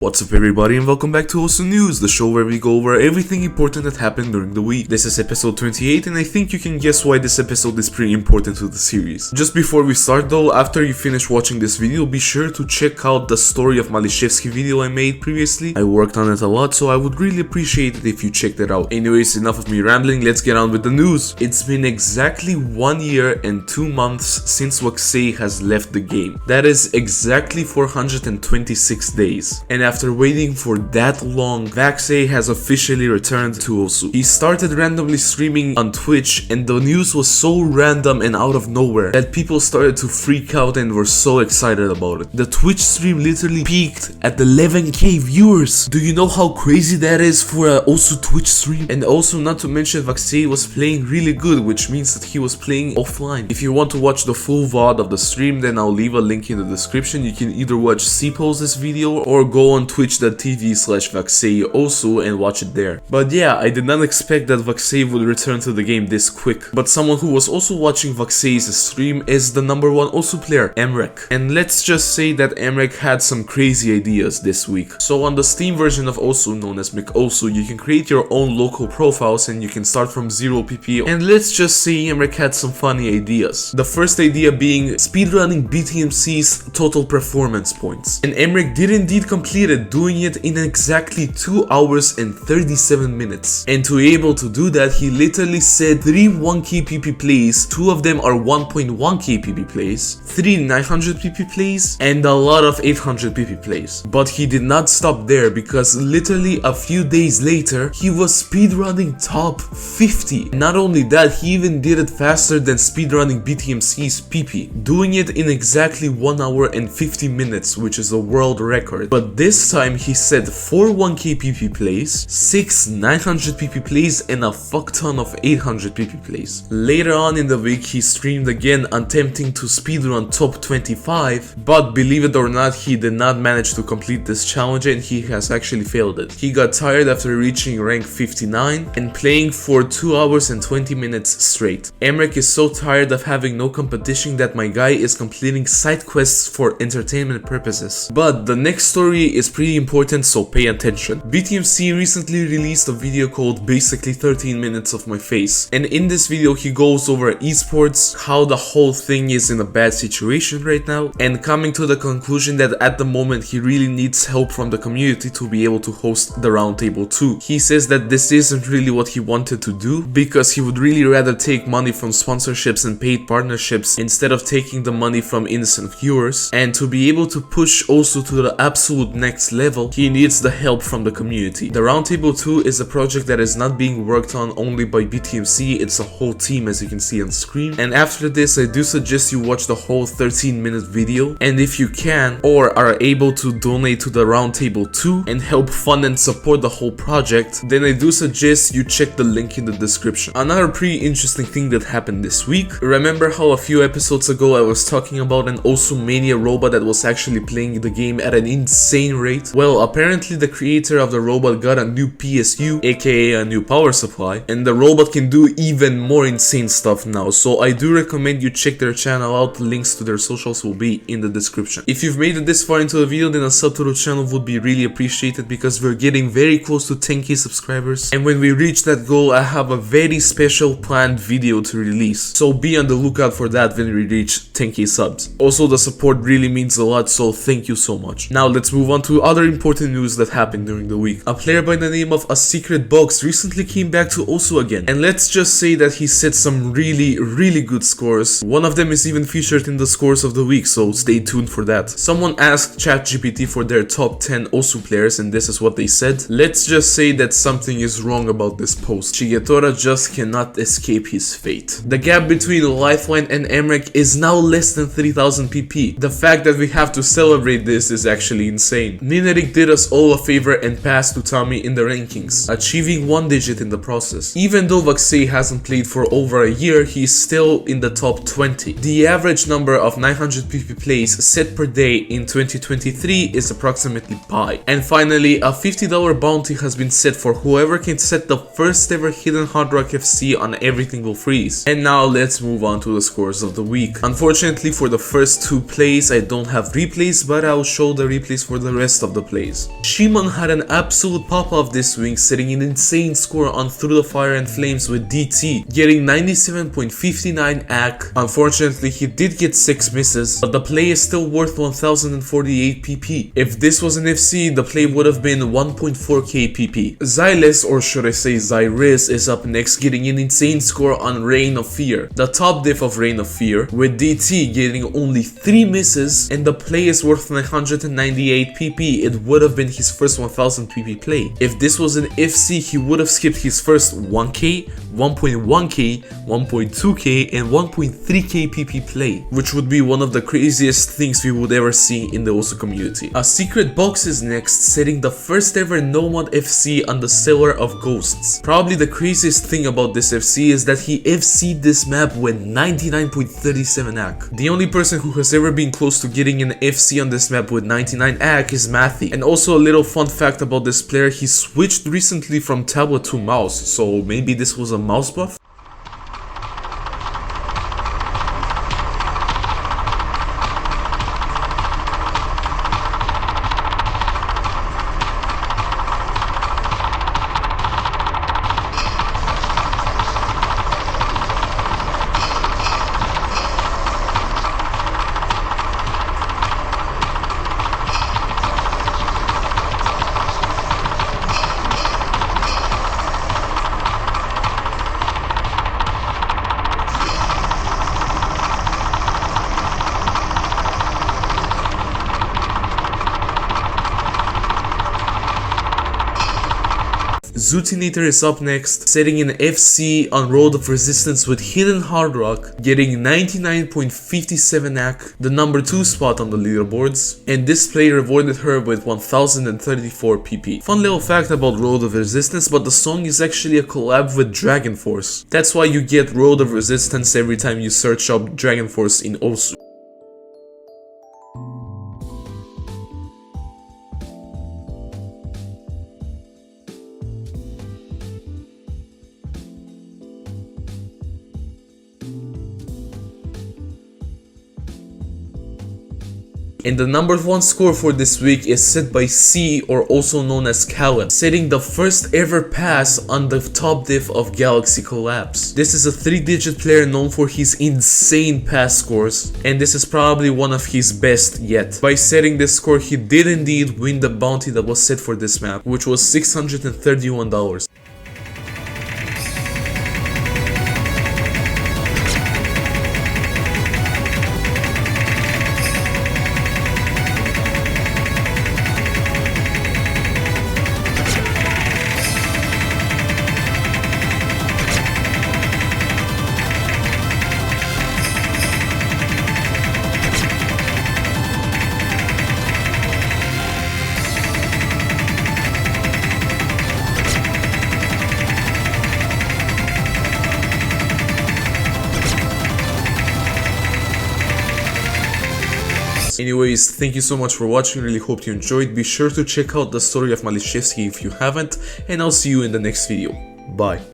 What's up everybody and welcome back to Awesome News, the show where we go over everything important that happened during the week. This is episode 28 and I think you can guess why this episode is pretty important to the series. Just before we start though, after you finish watching this video, be sure to check out the story of Maliszewski video I made previously. I worked on it a lot, so I would really appreciate it if you checked it out. Anyways, enough of me rambling, let's get on with the news. It's been exactly 1 year and 2 months since Vaxei has left the game. That is exactly 426 days. And after waiting for that long, Vaxei has officially returned to Osu. He started randomly streaming on Twitch and the news was so random and out of nowhere that people started to freak out and were so excited about it. The Twitch stream literally peaked at 11k viewers. Do you know how crazy that is for a Osu Twitch stream? And also, not to mention, Vaxei was playing really good, which means that he was playing offline. If you want to watch the full VOD of the stream, then I'll leave a link in the description. You can either watch C-Pose's video or go on twitch.tv/Vaxei Osu and watch it there. But yeah, I did not expect that Vaxei would return to the game this quick. But someone who was also watching Vaxei's stream is the #1 Osu player, Mrekk. And let's just say that Mrekk had some crazy ideas this week. So on the Steam version of Osu, known as Mrekk Osu, you can create your own local profiles and you can start from 0 PP. And let's just say Mrekk had some funny ideas. The first idea being speedrunning BTMC's total performance points. And Mrekk did indeed complete it, doing it in exactly 2 hours and 37 minutes. And to be able to do that, he literally said 3 1k PP plays, 2 of them are 1.1k PP plays, 3 900 PP plays, and a lot of 800 PP plays. But he did not stop there, because literally a few days later, he was speedrunning top 50. Not only that, he even did it faster than speedrunning BTMC's PP, doing it in exactly 1 hour and 50 minutes, which is a world record. But this time he said 4 1k PP plays, 6 900 PP plays, and a fuck ton of 800 PP plays. Later on in the week, he streamed again attempting to speedrun top 25, but believe it or not, he did not manage to complete this challenge and he has actually failed it. He got tired after reaching rank 59 and playing for 2 hours and 20 minutes straight. Mrekk is so tired of having no competition that my guy is completing side quests for entertainment purposes. But the next story is pretty important, so pay attention. BTMC recently released a video called basically 13 minutes of my face, and in this video he goes over esports, how the whole thing is in a bad situation right now, and coming to the conclusion that at the moment he really needs help from the community to be able to host the roundtable 2. He says that this isn't really what he wanted to do, because he would really rather take money from sponsorships and paid partnerships instead of taking the money from innocent viewers, and to be able to push also to the absolute next level, he needs the help from the community. The Roundtable 2 is a project that is not being worked on only by BTMC, it's a whole team as you can see on screen. And after this, I do suggest you watch the whole 13-minute video, and if you can or are able to donate to the Roundtable 2 and help fund and support the whole project, then I do suggest you check the link in the description. Another pretty interesting thing that happened this week, remember how a few episodes ago I was talking about an Osu Mania Robot that was actually playing the game at an insane rate? Well, apparently the creator of the robot got a new PSU, aka a new power supply, and the robot can do even more insane stuff now, so I do recommend you check their channel out. Links to their socials will be in the description. If you've made it this far into the video, then a sub to the channel would be really appreciated, because we're getting very close to 10k subscribers, and when we reach that goal, I have a very special planned video to release, so be on the lookout for that when we reach 10k subs. Also, the support really means a lot, so thank you so much. Now let's move on to other important news that happened during the week. A player by the name of ASecretBox recently came back to Osu again, and let's just say that he set some really good scores. One of them is even featured in the scores of the week, so stay tuned for that. Someone asked ChatGPT for their top 10 Osu players, and this is what they said. Let's just say that something is wrong about this post. Shigetora just cannot escape his fate. The gap between Lifeline and Mrekk is now less than 3000 PP. The fact that we have to celebrate this is actually insane. Ninerik did us all a favor and passed Utami in the rankings, achieving 1 digit in the process. Even though Vaxei hasn't played for over a year, he's still in the top 20. The average number of 900 PP plays set per day in 2023 is approximately pi. And finally, a $50 bounty has been set for whoever can set the first ever hidden hard rock FC on Everything Will Freeze. And now let's move on to the scores of the week. Unfortunately for the first 2 plays, I don't have replays, but I'll show the replays for the rest rest of the plays. Shimon had an absolute pop-off this week, setting an insane score on Through the Fire and Flames with DT, getting 97.59 AC. Unfortunately, he did get 6 misses, but the play is still worth 1048 PP. If this was an FC, the play would have been 1.4k PP. Zylice, or should I say Zylice, is up next, getting an insane score on Reign of Fear, the top diff of Reign of Fear, with DT getting only 3 misses, and the play is worth 998 PP. It would have been his first 1000 PP play. If this was an FC, he would have skipped his first 1k, 1.1k, 1.2k, and 1.3k PP play, which would be one of the craziest things we would ever see in the Osu community. ASecretBox is next, setting the first ever no-mod FC on the Cellar of Ghosts. Probably the craziest thing about this FC is that he FC'd this map with 99.37 AC. The only person who has ever been close to getting an FC on this map with 99 AC is Matthew. And also a little fun fact about this player, he switched recently from tablet to mouse, so maybe this was a mouse buff? Xootynator is up next, setting an FC on Road of Resistance with Hidden Hard Rock, getting 99.57 AC, the number 2 spot on the leaderboards, and this play rewarded her with 1034 PP. Fun little fact about Road of Resistance, but the song is actually a collab with Dragon Force. That's why you get Road of Resistance every time you search up Dragon Force in Osu. And the number 1 score for this week is set by C, or also known as Caleb, setting the first ever pass on the top diff of Galaxy Collapse. This is a 3-digit player known for his insane pass scores, and this is probably one of his best yet. By setting this score, he did indeed win the bounty that was set for this map, which was $631. Anyways, thank you so much for watching, really hope you enjoyed. Be sure to check out the story of Maliszewski if you haven't, and I'll see you in the next video. Bye.